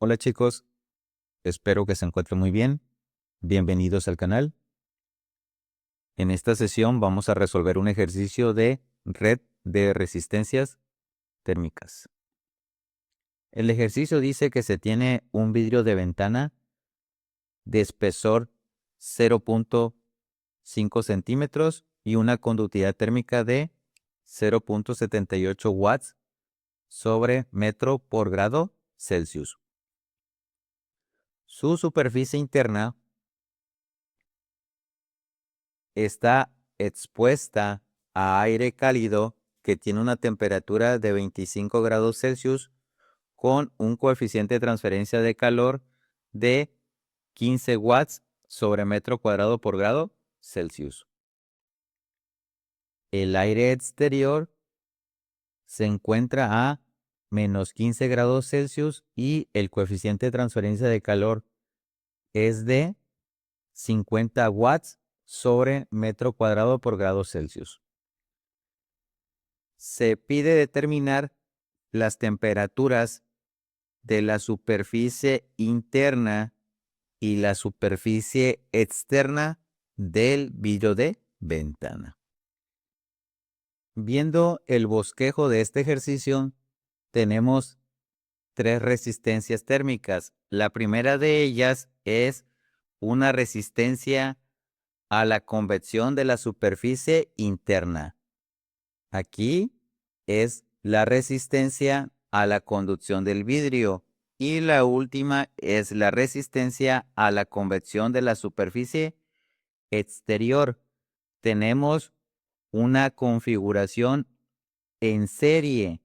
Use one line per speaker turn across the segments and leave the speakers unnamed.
Hola chicos, espero que se encuentren muy bien. Bienvenidos al canal. En esta sesión vamos a resolver un ejercicio de red de resistencias térmicas. El ejercicio dice que se tiene un vidrio de ventana de espesor 0.5 centímetros y una conductividad térmica de 0.78 watts sobre metro por grado Celsius. Su superficie interna está expuesta a aire cálido que tiene una temperatura de 25 grados Celsius con un coeficiente de transferencia de calor de 15 watts sobre metro cuadrado por grado Celsius. El aire exterior se encuentra a menos 15 grados Celsius y el coeficiente de transferencia de calor es de 50 watts sobre metro cuadrado por grado Celsius. Se pide determinar las temperaturas de la superficie interna y la superficie externa del vidrio de ventana. Viendo el bosquejo de este ejercicio, tenemos tres resistencias térmicas. La primera de ellas es una resistencia a la convección de la superficie interna. Aquí es la resistencia a la conducción del vidrio y la última es la resistencia a la convección de la superficie exterior. Tenemos una configuración en serie.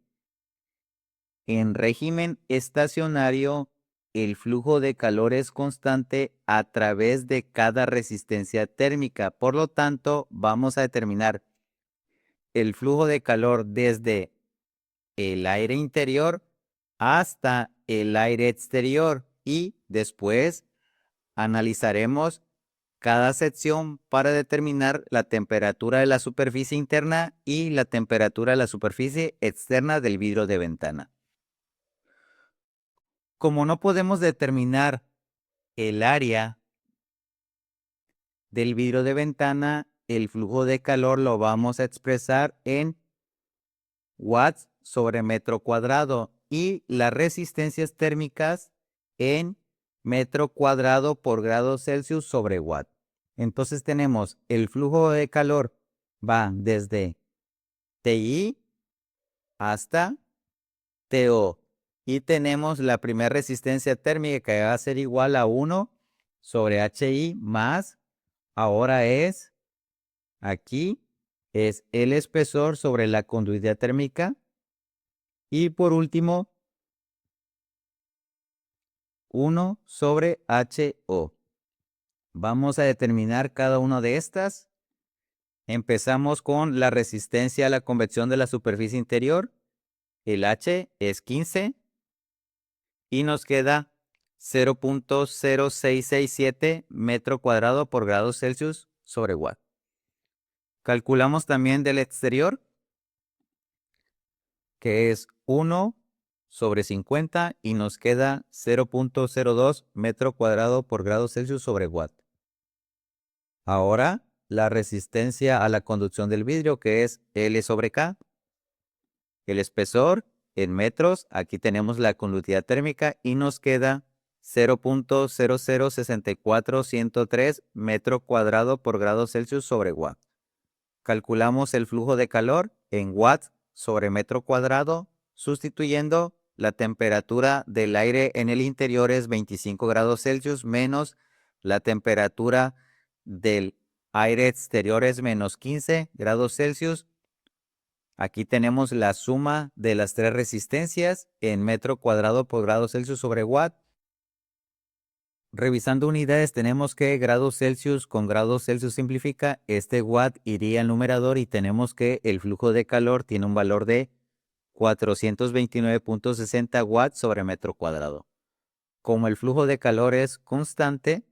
En régimen estacionario, el flujo de calor es constante a través de cada resistencia térmica. Por lo tanto, vamos a determinar el flujo de calor desde el aire interior hasta el aire exterior y después analizaremos cada sección para determinar la temperatura de la superficie interna y la temperatura de la superficie externa del vidrio de ventana. Como no podemos determinar el área del vidrio de ventana, el flujo de calor lo vamos a expresar en watts sobre metro cuadrado y las resistencias térmicas en metro cuadrado por grado Celsius sobre watt. Entonces tenemos el flujo de calor va desde TI hasta TO y tenemos la primera resistencia térmica que va a ser igual a 1 sobre HI más, ahora es, aquí es el espesor sobre la conductividad térmica. Y por último, 1 sobre HO. Vamos a determinar cada una de estas. Empezamos con la resistencia a la convección de la superficie interior. El H es 15 y nos queda 0.0667 metro cuadrado por grado Celsius sobre watt. Calculamos también del exterior, que es 1 sobre 50 y nos queda 0.02 metro cuadrado por grado Celsius sobre watt. Ahora, la resistencia a la conducción del vidrio, que es L sobre K. El espesor en metros, aquí tenemos la conductividad térmica y nos queda 0.0064103 metro cuadrado por grado Celsius sobre watt. Calculamos el flujo de calor en watts sobre metro cuadrado, sustituyendo la temperatura del aire en el interior es 25 grados Celsius menos la temperatura del aire exterior es menos 15 grados Celsius. Aquí tenemos la suma de las tres resistencias en metro cuadrado por grado Celsius sobre watt. Revisando unidades, tenemos que grados Celsius con grados Celsius simplifica. Este watt iría al numerador y tenemos que el flujo de calor tiene un valor de 429.60 watts sobre metro cuadrado. Como el flujo de calor es constante,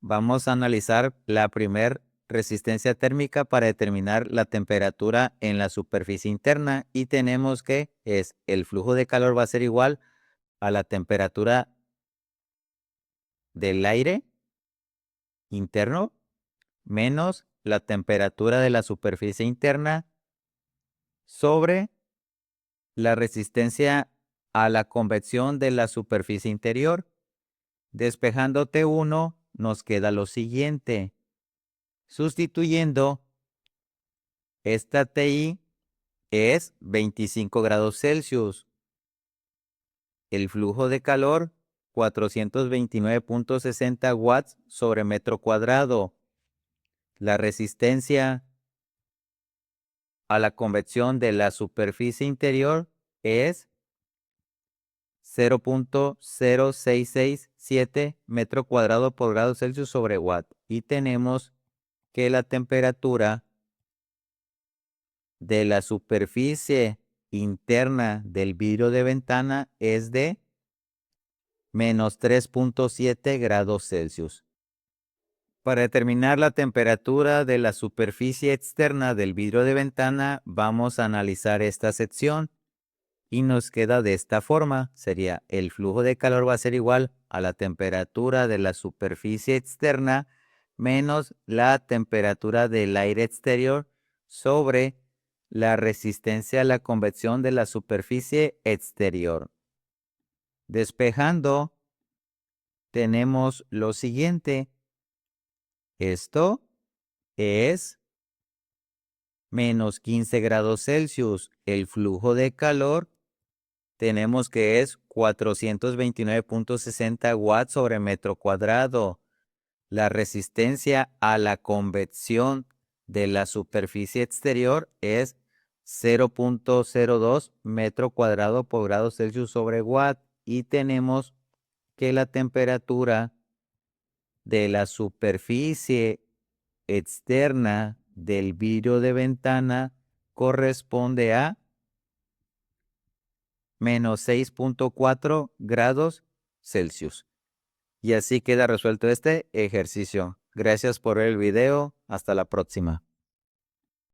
vamos a analizar la primera resistencia térmica para determinar la temperatura en la superficie interna y tenemos que el flujo de calor va a ser igual a la temperatura del aire interno menos la temperatura de la superficie interna sobre la resistencia a la convección de la superficie interior. Despejando T1 nos queda lo siguiente. Sustituyendo, esta TI es 25 grados Celsius. El flujo de calor 429.60 watts sobre metro cuadrado. La resistencia a la convección de la superficie interior es 0.0667 metro cuadrado por grado Celsius sobre watt. Y tenemos que la temperatura de la superficie interna del vidrio de ventana es de menos 3.7 grados Celsius. Para determinar la temperatura de la superficie externa del vidrio de ventana, vamos a analizar esta sección y nos queda de esta forma. Sería el flujo de calor va a ser igual a la temperatura de la superficie externa menos la temperatura del aire exterior sobre la resistencia a la convección de la superficie exterior. Despejando, tenemos lo siguiente. Esto es menos 15 grados Celsius. El flujo de calor tenemos que es 429.60 watts sobre metro cuadrado. La resistencia a la convección de la superficie exterior es 0.02 metro cuadrado por grado Celsius sobre watt. Y tenemos que la temperatura de la superficie externa del vidrio de ventana corresponde a menos 6.4 grados Celsius. Y así queda resuelto este ejercicio. Gracias por ver el video. Hasta la próxima.